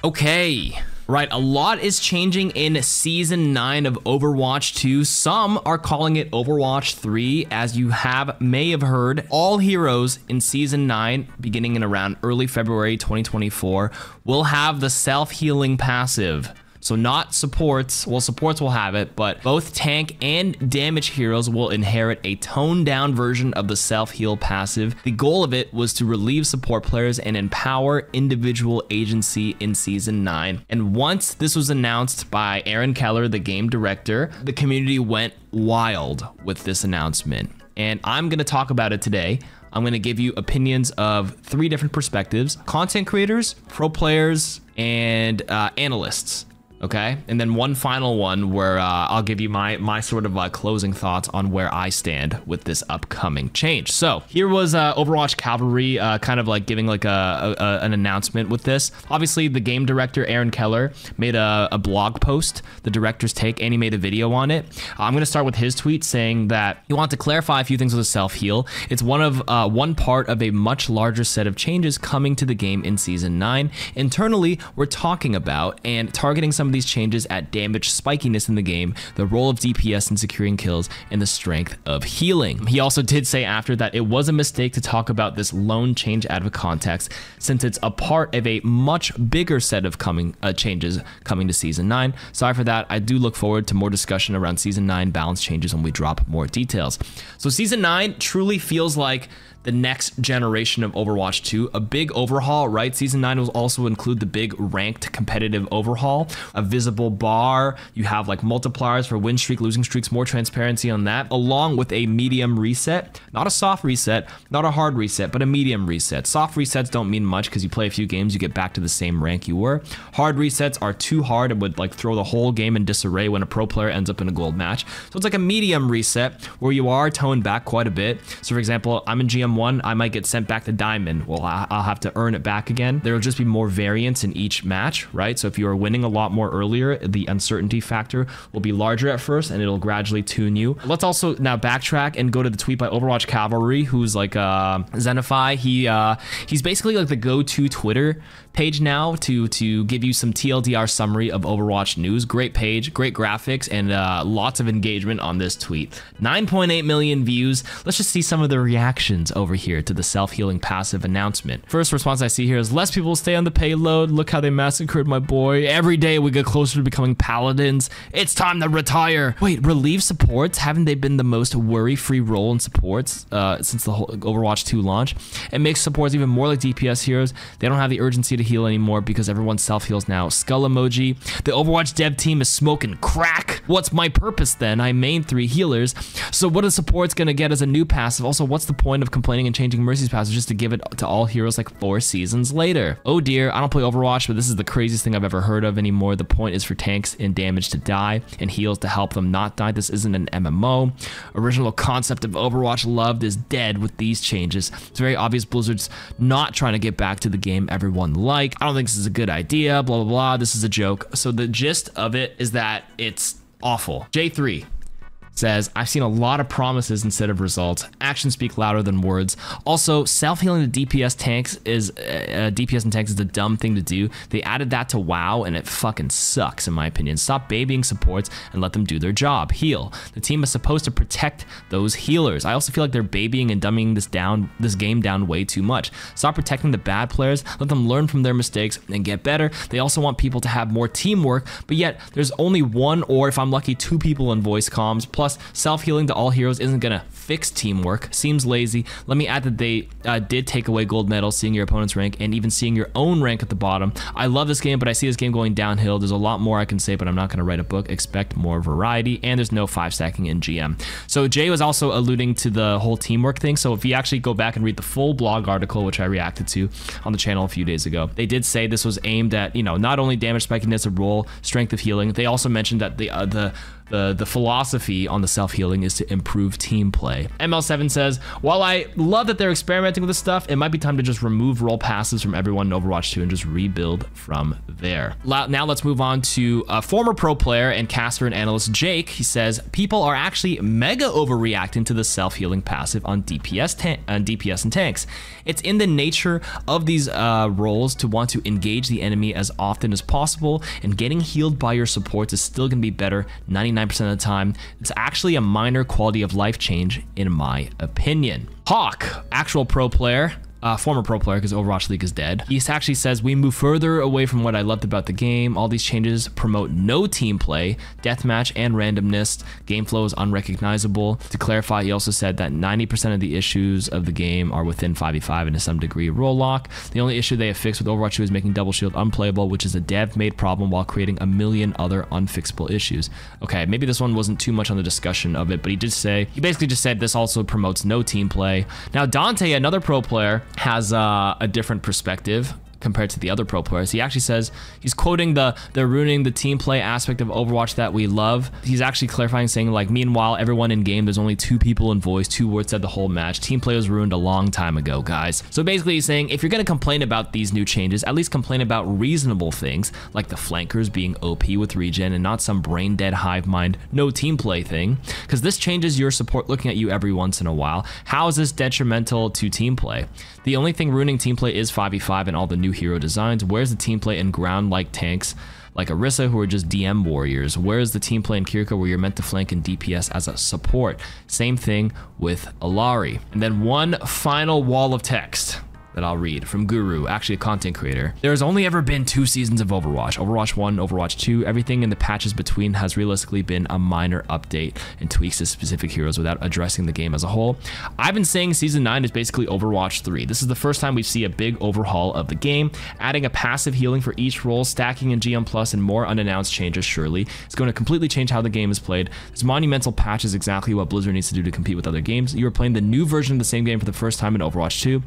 Okay. Right, a lot is changing in Season 9 of Overwatch 2. Some are calling it Overwatch 3, as you may have heard. All heroes in Season 9, beginning in around early February 2024, will have the self-healing passive. So not supports, well, supports will have it, but both tank and damage heroes will inherit a toned down version of the self-heal passive. The goal of it was to relieve support players and empower individual agency in Season 9. And once this was announced by Aaron Keller, the game director, the community went wild with this announcement. And I'm gonna talk about it today. I'm gonna give you opinions of 3 different perspectives: content creators, pro players, and analysts. Okay, and then one final one where I'll give you my sort of closing thoughts on where I stand with this upcoming change. So here was Overwatch Cavalry kind of like giving like an announcement with this. Obviously, the game director Aaron Keller made a blog post, the director's take, and he made a video on it. I'm gonna start with his tweet saying that he wanted to clarify a few things with the self-heal. It's one part of a much larger set of changes coming to the game in Season 9. Internally, we're talking about and targeting some these changes at damage spikiness in the game, the role of DPS in securing kills, and the strength of healing. He also did say after that it was a mistake to talk about this lone change out of context, since it's a part of a much bigger set of changes coming to Season 9. Sorry for that. I do look forward to more discussion around Season 9 balance changes when we drop more details. So Season 9 truly feels like the next generation of Overwatch 2, a big overhaul, right? Season 9 will also include the big ranked competitive overhaul, a visible bar, you have like multipliers for win streak, losing streaks, more transparency on that, along with a medium reset, not a soft reset, not a hard reset, but a medium reset. Soft resets don't mean much because you play a few games, you get back to the same rank you were. Hard resets are too hard and would like throw the whole game in disarray when a pro player ends up in a gold match. So it's like a medium reset where you are toned back quite a bit. So for example, I'm in GM1, I might get sent back to Diamond. Well, I'll have to earn it back again. There will just be more variance in each match, right? So if you are winning a lot more earlier, the uncertainty factor will be larger at first and it'll gradually tune you. Let's also now backtrack and go to the tweet by Overwatch Cavalry, who's like Zenify. He's basically like the go-to Twitter page now to give you some TLDR summary of Overwatch news. Great page, great graphics, and lots of engagement on this tweet. 9.8 million views. Let's just see some of the reactions over here to the self-healing passive announcement. First response I see here is, less people stay on the payload. Look how they massacred my boy. Every day we get closer to becoming paladins. It's time to retire. Wait, relieve supports? Haven't they been the most worry-free role in supports since the whole Overwatch 2 launch? It makes supports even more like DPS heroes. They don't have the urgency to heal anymore because everyone self-heals now. Skull emoji. The Overwatch dev team is smoking crack. What's my purpose then? I main 3 healers. So what is supports gonna get as a new passive? Also, what's the point of complaining and changing Mercy's passive just to give it to all heroes like 4 seasons later? Oh dear, I don't play Overwatch, but this is the craziest thing I've ever heard of anymore. The point is for tanks and damage to die and heals to help them not die. This isn't an MMO. Original concept of Overwatch loved is dead with these changes. It's very obvious Blizzard's not trying to get back to the game everyone liked. I don't think this is a good idea, blah, blah, blah. This is a joke. So the gist of it is that it's awful. J3 says, I've seen a lot of promises instead of results. Actions speak louder than words. Also, self-healing the DPS tanks is DPS and tanks is a dumb thing to do. They added that to WoW and it fucking sucks in my opinion. Stop babying supports and let them do their job. Heal. The team is supposed to protect those healers. I also feel like they're babying and dumbing this game down way too much. Stop protecting the bad players. Let them learn from their mistakes and get better. They also want people to have more teamwork, but yet there's only 1 or if I'm lucky 2 people in voice comms. Plus, self-healing to all heroes isn't gonna fix teamwork. Seems lazy. Let me add that they did take away gold medals, seeing your opponent's rank, and even seeing your own rank at the bottom. I love this game, but I see this game going downhill. There's a lot more I can say, but I'm not gonna write a book. Expect more variety, and there's no 5-stacking in GM. So Jay was also alluding to the whole teamwork thing. So if you actually go back and read the full blog article, which I reacted to on the channel a few days ago, they did say this was aimed at, you know, not only damage spikiness of role, strength of healing. They also mentioned that the the philosophy on the self-healing is to improve team play. ML7 says, while I love that they're experimenting with this stuff, it might be time to just remove role passes from everyone in Overwatch 2 and just rebuild from there. Now let's move on to a former pro player and caster and analyst Jake. He says, people are actually mega overreacting to the self-healing passive on DPS and tanks. It's in the nature of these roles to want to engage the enemy as often as possible, and getting healed by your supports is still going to be better 99% of the time. It's actually a minor quality of life change in my opinion. Hawk, actual pro player, former pro player because Overwatch League is dead. He actually says, we move further away from what I loved about the game. All these changes promote no team play, deathmatch, and randomness. Game flow is unrecognizable. To clarify, he also said that 90% of the issues of the game are within 5v5 and to some degree role lock. The only issue they have fixed with Overwatch 2 is making double shield unplayable, which is a dev-made problem while creating a million other unfixable issues. Okay, maybe this one wasn't too much on the discussion of it, but he basically just said this also promotes no team play. Now Dante, another pro player, has a different perspective compared to the other pro players. He actually says, he's quoting they're ruining the team play aspect of Overwatch that we love. He's actually clarifying, saying like, meanwhile, everyone in game, there's only 2 people in voice, 2 words said the whole match. Team play was ruined a long time ago, guys. So basically he's saying, if you're gonna complain about these new changes, at least complain about reasonable things, like the flankers being OP with regen and not some brain dead hive mind, no team play thing, because this changes your support looking at you every once in a while. How is this detrimental to team play? The only thing ruining team play is 5v5 and all the new hero designs. Where's the team play in ground-like tanks like Orisa, who are just DM warriors? Where's the team play in KarQ, where you're meant to flank and DPS as a support? Same thing with Alari. And then one final wall of text that I'll read from Guru, actually a content creator. There has only ever been 2 seasons of Overwatch, Overwatch 1, Overwatch 2. Everything in the patches between has realistically been a minor update and tweaks to specific heroes without addressing the game as a whole. I've been saying season 9 is basically Overwatch 3. This is the first time we see a big overhaul of the game, adding a passive healing for each role, stacking in GM Plus, and more unannounced changes. Surely it's going to completely change how the game is played. This monumental patch is exactly what Blizzard needs to do to compete with other games. You are playing the new version of the same game for the first time in Overwatch 2.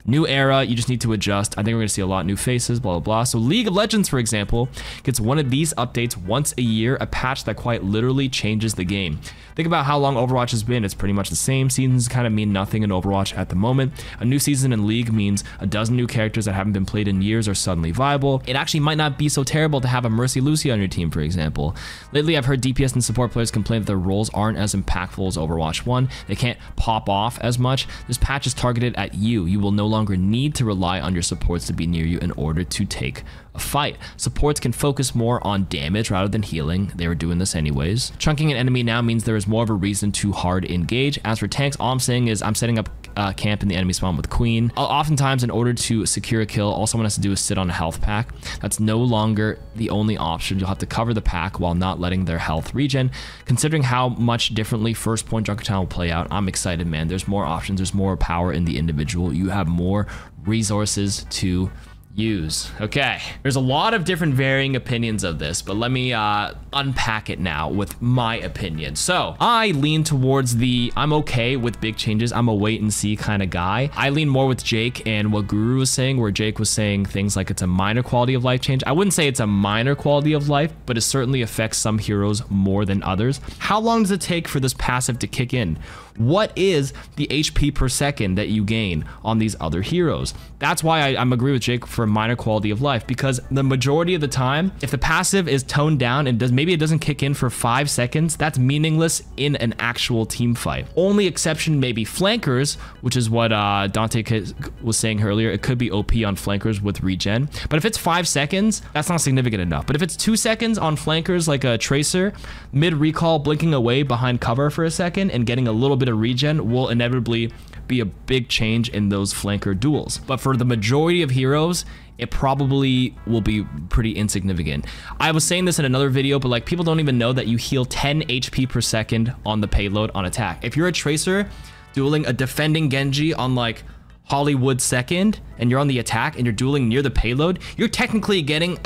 New era, you just need to adjust. I think we're gonna see a lot of new faces, blah, blah, blah. So League of Legends, for example, gets one of these updates once a year, a patch that quite literally changes the game. Think about how long Overwatch has been. It's pretty much the same. Seasons kind of mean nothing in Overwatch at the moment. A new season in League means a dozen new characters that haven't been played in years are suddenly viable. It actually might not be so terrible to have a Mercy Lucy on your team, for example. Lately, I've heard DPS and support players complain that their roles aren't as impactful as Overwatch 1. They can't pop off as much. This patch is targeted at you. You will no longer need to rely on your supports to be near you in order to take a fight. Supports can focus more on damage rather than healing. They were doing this anyways. Chunking an enemy now means there is more of a reason to hard engage. As for tanks, all I'm saying is I'm setting up camp in the enemy spawn with Queen. Oftentimes, in order to secure a kill, all someone has to do is sit on a health pack. That's no longer the only option. You'll have to cover the pack while not letting their health regen. Considering how much differently first point Junker Town will play out, I'm excited, man. There's more options. There's more power in the individual. You have more resources to use. Okay, there's a lot of different varying opinions of this, but let me unpack it now with my opinion. So I lean towards I'm okay with big changes. I'm a wait and see kind of guy. I lean more with Jake and what Guru was saying, where Jake was saying things like it's a minor quality of life change. I wouldn't say it's a minor quality of life, but it certainly affects some heroes more than others. How long does it take for this passive to kick in? What is the HP per second that you gain on these other heroes? That's why I'm agree with Jake for minor quality of life, because the majority of the time, if the passive is toned down and maybe it doesn't kick in for 5 seconds, that's meaningless in an actual team fight. Only exception may be flankers, which is what Dante was saying earlier. It could be OP on flankers with regen, but if it's 5 seconds, that's not significant enough. But if it's 2 seconds on flankers, like a Tracer, mid recall blinking away behind cover for a second and getting a little bit of regen will inevitably be a big change in those flanker duels. But for the majority of heroes, it probably will be pretty insignificant. I was saying this in another video, but like people don't even know that you heal 10 HP per second on the payload on attack. If you're a Tracer dueling a defending Genji on like Hollywood second and you're on the attack and you're dueling near the payload, you're technically getting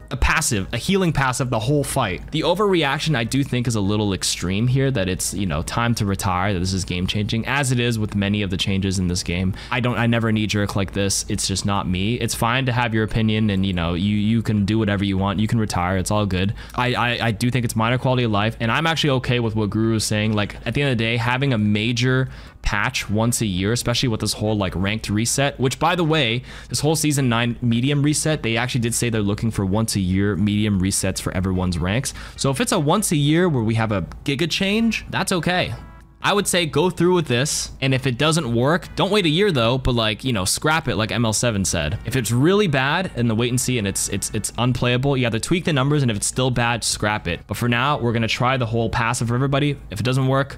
a passive, a healing passive the whole fight. The overreaction I do think is a little extreme here, that it's, you know, time to retire, that this is game changing, as it is with many of the changes in this game. I never knee jerk like this. It's just not me. It's fine to have your opinion, and you know, you can do whatever you want. You can retire. It's all good. I do think it's minor quality of life, and I'm actually okay with what Guru is saying. Like, at the end of the day, having a major patch once a year, especially with this whole like ranked reset, which by the way, this whole season 9 medium reset, they actually did say they're looking for once a year medium resets for everyone's ranks. So if it's a once a year where we have a giga change, that's okay. I would say go through with this, and if it doesn't work, don't wait a year though, but like, you know, scrap it like ML7 said. If it's really bad and the wait and see and it's unplayable, you either tweak the numbers, and if it's still bad, scrap it. But for now, we're gonna try the whole passive for everybody. If it doesn't work,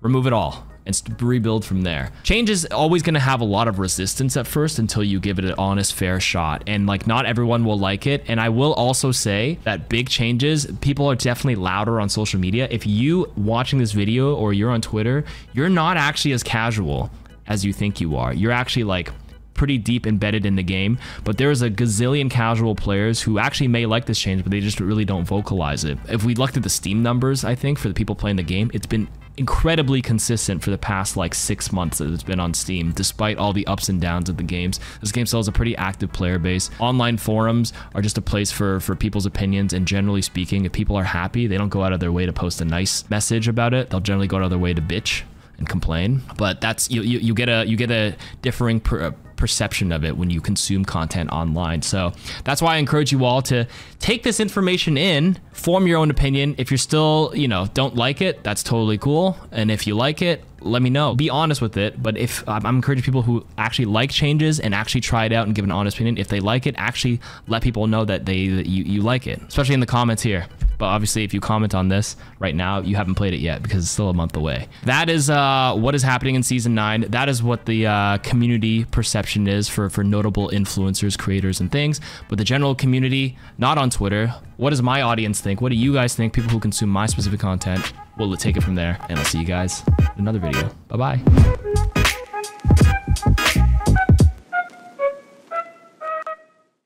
remove it all and rebuild from there. Change is always going to have a lot of resistance at first until you give it an honest, fair shot. And like, not everyone will like it. And I will also say that big changes, people are definitely louder on social media. If you watching this video or you're on Twitter, you're not actually as casual as you think you are. You're actually like pretty deep embedded in the game, but there's a gazillion casual players who actually may like this change, but they just really don't vocalize it. If we looked at the Steam numbers, I think for the people playing the game, it's been incredibly consistent for the past like 6 months that it's been on Steam, despite all the ups and downs of the games. This game still has a pretty active player base. Online forums are just a place for people's opinions, and generally speaking, if people are happy, they don't go out of their way to post a nice message about it. They'll generally go out of their way to bitch and complain. But that's you get a differing perception of it when you consume content online. So that's why I encourage you all to take this information in, form your own opinion. If you're still, you know, don't like it, that's totally cool. And if you like it, let me know. Be honest with it. But if I'm encouraging people who actually like changes and actually try it out and give an honest opinion, if they like it, actually let people know that you like it, especially in the comments here. But obviously, if you comment on this right now, you haven't played it yet because it's still a month away. That is what is happening in Season 9. That is what the community perception is for notable influencers, creators, and things. But the general community, not on Twitter. What does my audience think? What do you guys think? People who consume my specific content. We'll take it from there, and I'll see you guys in another video. Bye-bye.